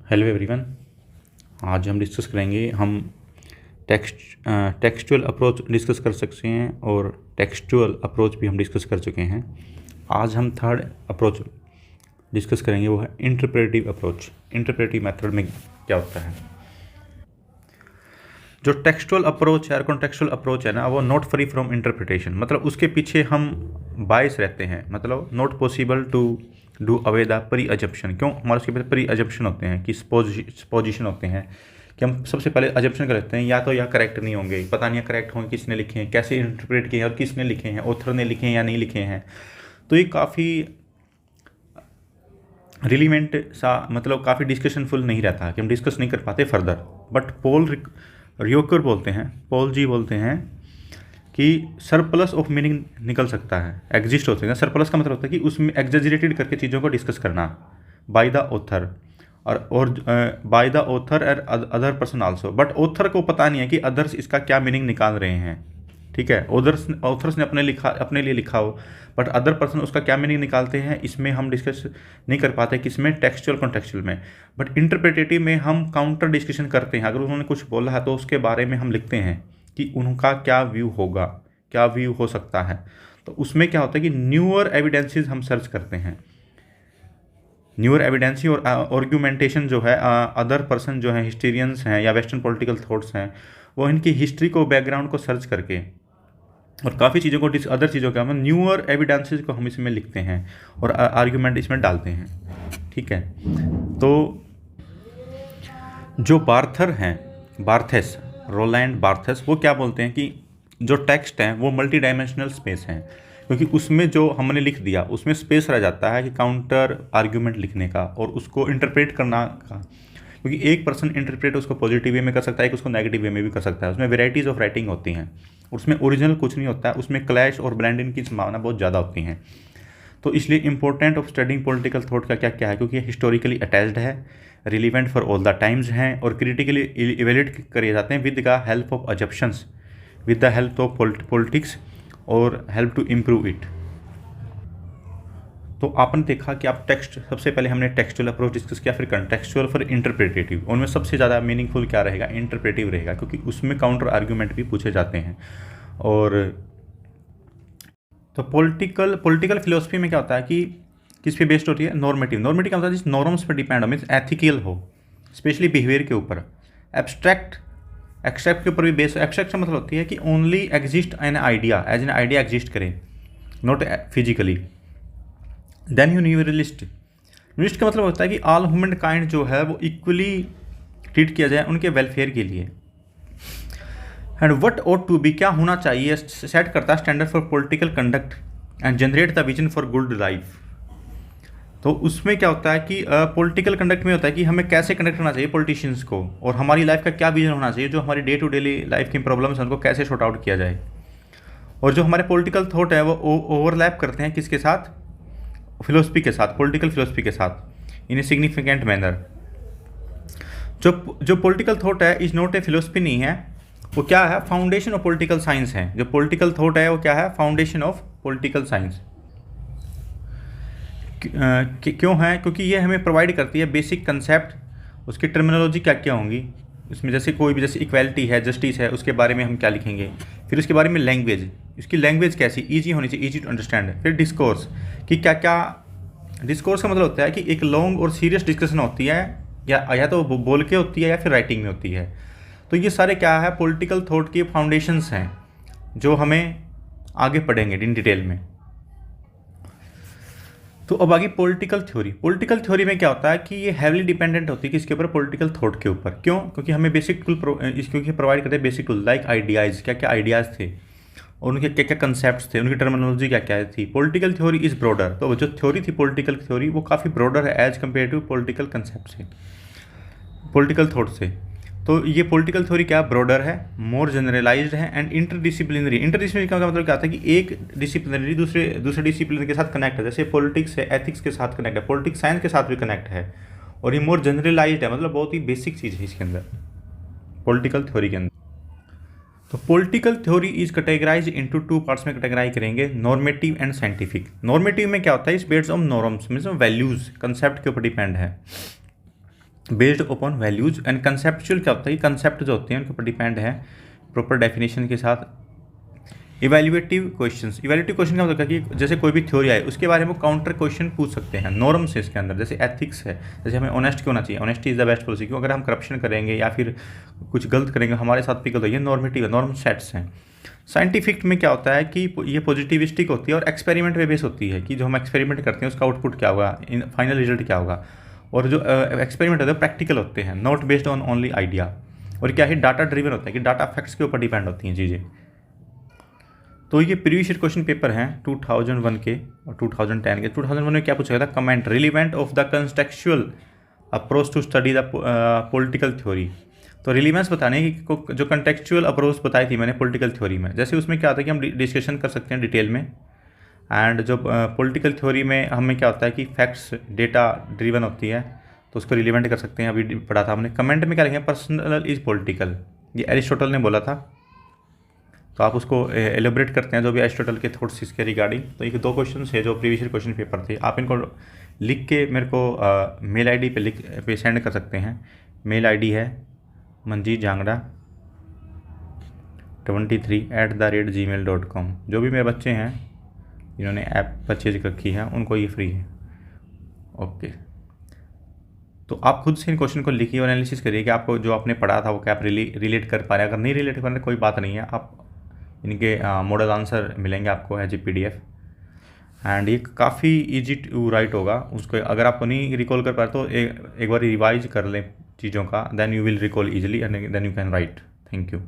Hello everyone. आज हम discuss करेंगे टेक्सचुअल अप्रोच डिस्कस कर सकते हैं और टेक्सचुअल अप्रोच भी हम डिस्कस कर चुके हैं। आज हम थर्ड अप्रोच डिस्कस करेंगे, वो है इंटरप्रेटिव अप्रोच। इंटरप्रेटिव मेथड में क्या होता है? जो टेक्सचुअल अप्रोच है, कॉन्टेक्सचुअल अप्रोच है ना, वो नॉट फ्री फ्रॉम इंटरप्रिटेशन, मतलब उसके पीछे हम बायस रहते हैं, मतलब not possible to do away the pre assumption. क्यों? हमारे उसके पीछे प्री अजम्पशन होते हैं कि सपोजिशन होते हैं कि हम सबसे पहले अजम्पशन कर लेते हैं या तो या करेक्ट नहीं होंगे, पता नहीं करेक्ट होंगे, किसने लिखे हैं, कैसे इंटरप्रेट किए हैं और किसने लिखे हैं, ऑथर ने लिखे हैं या नहीं लिखे हैं। तो ये काफ़ी रिलीवेंट सा, मतलब काफ़ी डिस्कशनफुल नहीं रहता कि हम डिस्कस नहीं कर पाते फर्दर। बट पॉल जी बोलते हैं कि सरप्लस ऑफ मीनिंग निकल सकता है, एग्जिस्ट होते हैं। सरप्लस का मतलब होता है कि उसमें एग्जेजरेटेड करके चीज़ों को डिस्कस करना बाय द ऑथर और बाय द ऑथर और other person also. But author को पता नहीं है कि अदर्स इसका क्या मीनिंग निकाल रहे हैं, ठीक है। ऑथर्स ने अपने लिए लिखा हो, बट अदर पर्सन उसका क्या मीनिंग निकालते हैं, इसमें हम डिस्कस नहीं कर पाते, किसमें? टेक्सचुअल कॉन्टेक्चुअल में। बट इंटरप्रेटेटिव में हम काउंटर डिस्कशन करते हैं। अगर उन्होंने कुछ बोला है तो उसके बारे में हम लिखते हैं कि उनका क्या व्यू होगा, क्या व्यू हो सकता है। तो उसमें क्या होता है कि न्यूअर एविडेंसेस हम सर्च करते हैं। न्यूअर एविडेंसी और आर्ग्यूमेंटेशन जो है, अदर पर्सन जो है, हिस्टोरियंस हैं या वेस्टर्न पॉलिटिकल थॉट्स हैं, वो इनकी हिस्ट्री को, बैकग्राउंड को सर्च करके और काफ़ी चीज़ों को, अदर चीज़ों का, हम न्यूअर एविडेंसेस को हम इसमें लिखते हैं और आर्ग्यूमेंट इसमें डालते हैं, ठीक है। तो जो रोलैंड बार्थेस, वो क्या बोलते हैं कि जो टेक्स्ट हैं वो मल्टी डायमेंशनल स्पेस हैं, क्योंकि उसमें जो हमने लिख दिया उसमें स्पेस रह जाता है कि काउंटर आर्ग्यूमेंट लिखने का और उसको इंटरप्रेट करना का। क्योंकि एक पर्सन इंटरप्रेट उसको पॉजिटिव वे में कर सकता है, एक उसको नेगेटिव वे में भी कर सकता है। उसमें वेराइटीज़ ऑफ राइटिंग होती हैं, उसमें ओरिजिनल कुछ नहीं होता है, उसमें क्लैश और ब्लेंडिंग की संभावना बहुत ज़्यादा होती हैं। तो इसलिए important of studying political thought का क्या क्या है, क्योंकि ये हिस्टोरिकली अटैच्ड है, relevant for all the times हैं और क्रिटिकली इवेल्यूएट करे जाते हैं with the help of assumptions, with the help of politics और हेल्प टू इम्प्रूव इट। तो आपने देखा कि आप सबसे पहले हमने टेक्सचुअल अप्रोच डिस्कस किया, फिर कॉन्टेक्सचुअल, फिर इंटरप्रेटेटिव। उनमें सबसे ज़्यादा मीनिंगफुल क्या रहेगा? इंटरप्रेटिव रहेगा, क्योंकि उसमें काउंटर आर्ग्यूमेंट भी पूछे जाते हैं। और तो पॉलिटिकल फिलोसफी में क्या होता है कि किस पे बेस्ड होती है? नॉर्मेटिव क्या होता है? जिस नॉर्म्स पर डिपेंड हो, मीन्स एथिकल हो, स्पेशली बिहेवियर के ऊपर। एब्स्ट्रैक्ट के ऊपर भी बेस्ड। एब्स्ट्रैक्ट का मतलब होती है कि only exist an idea, as an idea exist करे, नॉट फिजिकली। देन यूनिवर्सलिस्ट का मतलब होता है कि ऑल ह्यूमन काइंड जो है वो इक्वली ट्रीट किया जाए उनके वेलफेयर के लिए। And what ought to be, क्या होना चाहिए, सेट करता है standard for political conduct and generate the vision for good life. तो उसमें क्या होता है कि पॉलिटिकल कंडक्ट में होता है कि हमें कैसे कंडक्ट करना चाहिए पॉलिटिशियंस को, और हमारी लाइफ का क्या विजन होना चाहिए, जो हमारी डे टू डे लाइफ की प्रॉब्लम्स हैं उनको कैसे सॉर्ट आउट किया जाए। और जो हमारे पॉलिटिकल थॉट है वो ओवरलैप करते हैं किसके साथ? फिलोसफी के साथ, पॉलिटिकल फिलोसफी के साथ, इन ए सिग्निफिकेंट मैनर। जो पॉलिटिकल थॉट है इज नॉट ए फिलोसफी नहीं है, वो क्या है? फाउंडेशन ऑफ पॉलिटिकल साइंस है। जो पॉलिटिकल थॉट है वो क्या है? Foundation of political science. क्यों है? क्योंकि ये हमें प्रोवाइड करती है बेसिक कंसेप्ट, उसकी टर्मिनोलॉजी क्या क्या होंगी उसमें, जैसे कोई भी, जैसे इक्वालिटी है, जस्टिस है, उसके बारे में हम क्या लिखेंगे। फिर उसके बारे में लैंग्वेज, उसकी लैंग्वेज कैसी, ईजी होनी चाहिए, ईजी टू अंडरस्टैंड। फिर डिस्कोर्स कि क्या क्या, डिस्कोर्स का मतलब होता है कि एक लॉन्ग और सीरियस डिस्कशन होती है, या तो बोल के होती है या फिर राइटिंग में होती है। तो ये सारे क्या है? पॉलिटिकल थॉट के फाउंडेशंस हैं जो हमें आगे पढ़ेंगे इन डिटेल में। तो अब आगे पॉलिटिकल थ्योरी में क्या होता है कि ये हैवली डिपेंडेंट होती है किसके ऊपर? पॉलिटिकल थॉट के ऊपर। क्यों? क्योंकि हमें बेसिक टूल क्योंकि प्रोवाइड करते हैं बेसिक टूल, लाइक आइडियाज़, क्या क्या आइडियाज़ थे और उनके क्या क्या कंसेप्ट्स थे, उनकी टर्मिनोलॉजी क्या क्या थी। पॉलिटिकल थ्योरी इज़ ब्रॉडर, तो जो थ्योरी थी पॉलिटिकल थ्योरी वो काफ़ी ब्रॉडर है as compare to political concept से, पॉलिटिकल थॉट से। तो ये पॉलिटिकल थ्योरी क्या ब्रॉडर है, मोर जनरलाइज्ड है एंड इंटरडिसिप्लिनरी का मतलब क्या होता है कि एक डिसिप्लिनरी दूसरे डिसिप्लिन के साथ कनेक्ट है। जैसे पॉलिटिक्स है, एथिक्स के साथ कनेक्ट है, पॉलिटिक्स साइंस के साथ भी कनेक्ट है, और ये मोर जनरलाइज्ड है, मतलब बहुत ही बेसिक चीज़ है इसके अंदर, पॉलिटिकल थ्योरी के अंदर। तो political theory is categorize into two parts में कैटेगराइज करेंगे, नॉर्मेटिव एंड साइंटिफिक। नॉर्मेटिव में क्या होता है? Is based on norms, means values, concept के ऊपर डिपेंड है। Based upon values and conceptual क्या होता है, कंसेप्ट जो होते हैं उनके ऊपर डिपेंड है प्रॉपर डेफिनेशन के साथ। इवैल्यूएटिव क्वेश्चंस, इवैल्यूएटिव क्वेश्चन क्या होता है कि जैसे कोई भी थ्योरी आए उसके बारे में काउंटर क्वेश्चन पूछ सकते हैं नॉर्म से इसके अंदर, जैसे एथिक्स है, जैसे हमें ऑनेस्ट क्यों होना चाहिए, honesty is the best policy, क्यों अगर हम करप्शन करेंगे या फिर कुछ गलत करेंगे हमारे साथ भी गलत हो, ये नॉर्मेटिव है, नॉर्म सेट्स हैं। साइंटिफिक में क्या होता है कि ये पॉजिटिविस्टिक होती है और एक्सपेरिमेंट पे बेस होती है कि जो हम एक्सपेरिमेंट करते हैं उसका आउटपुट क्या होगा, फाइनल रिजल्ट क्या होगा। और जो एक्सपेरिमेंट होते हैं प्रैक्टिकल होते हैं, not based on only idea. और क्या है, डाटा ड्रिवन होता है कि डाटा फैक्ट्स के ऊपर डिपेंड होती हैं चीज़ें। तो ये प्रीवियस ईयर क्वेश्चन पेपर हैं 2001 के और 2010 के। 2001 में क्या पूछा गया था, comment relevant of the contextual approach to study the political theory. तो रिलीवेंस बताने की जो कंटेक्चुअल अप्रोच बताई थी मैंने पॉलिटिकल थ्योरी में, जैसे उसमें क्या होता है कि हम डिस्कशन कर सकते हैं डिटेल में। एंड जो पॉलिटिकल थ्योरी में हमें क्या होता है कि फैक्ट्स डेटा ड्रिवन होती है, तो उसको रिलीवेंट कर सकते हैं, अभी पढ़ा था हमने। कमेंट में क्या लिखेंगे, पर्सनल इज पॉलिटिकल, ये एरिस्टोटल ने बोला था, तो आप उसको एलिब्रेट करते हैं जो भी एरिस्टोटल के थॉट्स इसके रिगार्डिंग। तो ये 2 क्वेश्चन है जो प्रीवियस ईयर क्वेश्चन पेपर थे, आप इनको लिख के मेरे को मेल आईडी पे सेंड कर सकते हैं। मेल आईडी है manjeet-jangda23@gmail.com। जो भी मेरे बच्चे हैं जिन्होंने ऐप परचेज रखी है उनको ये फ्री है। ओके, तो आप खुद से इन क्वेश्चन को लिखिए और एनालिसिस करिए कि आपको जो आपने पढ़ा था वो क्या आप रिलेट कर पा रहे हैं। अगर नहीं रिलेट कर रहे कोई बात नहीं है, आप इनके मॉडल आंसर मिलेंगे आपको एज ए PDF। एंड ये काफ़ी इजी टू राइट होगा, उसको अगर आपको नहीं रिकॉल कर पाए तो एक बार रिवाइज कर लें चीज़ों का, then you will recall easily and then you can write. Thank you.